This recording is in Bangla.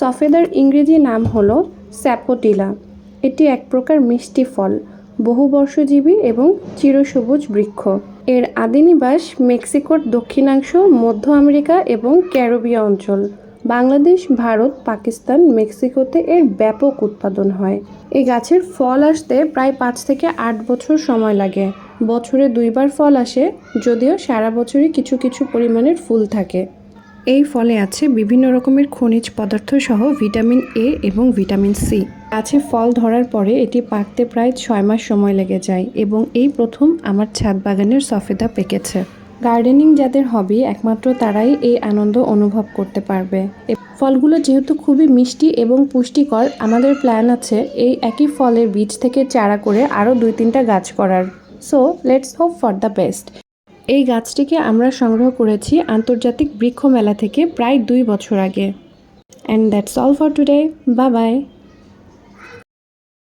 সফেদার ইংরেজি নাম হলো স্যাপোটিলা। এটি এক প্রকার মিষ্টি ফল, বহুবর্ষজীবী এবং চিরসবুজ বৃক্ষ। এর আদি নিবাস মেক্সিকোর দক্ষিণাংশ, মধ্য আমেরিকা এবং ক্যারিবীয় অঞ্চল। বাংলাদেশ, ভারত, পাকিস্তান, মেক্সিকোতে এর ব্যাপক উৎপাদন হয়। এই গাছের ফল আসতে প্রায় 5 থেকে 8 বছর সময় লাগে। বছরে 2 বার ফল আসে, যদিও সারা বছরই কিছু কিছু পরিমাণের ফুল থাকে। এই ফলে আছে বিভিন্ন রকমের খনিজ পদার্থ সহ ভিটামিন এ এবং ভিটামিন সি। গাছে ফল ধরার পরে এটি পাকতে প্রায় 6 মাস সময় লেগে যায় এবং এই প্রথম আমার ছাদ বাগানের সফেদা পেকেছে। গার্ডেনিং যাদের হবি, একমাত্র তারাই এই আনন্দ অনুভব করতে পারবে। ফলগুলো যেহেতু খুবই মিষ্টি এবং পুষ্টিকর, আমাদের প্ল্যান আছে এই একই ফলের বীজ থেকে চারা করে আরও 2-3টা গাছ করার। So let's hope for the best. এই গাছটিকে আমরা সংগ্রহ করেছি আন্তর্জাতিক বৃক্ষ মেলা থেকে প্রায় 2 বছর আগে। And that's all for today. Bye bye.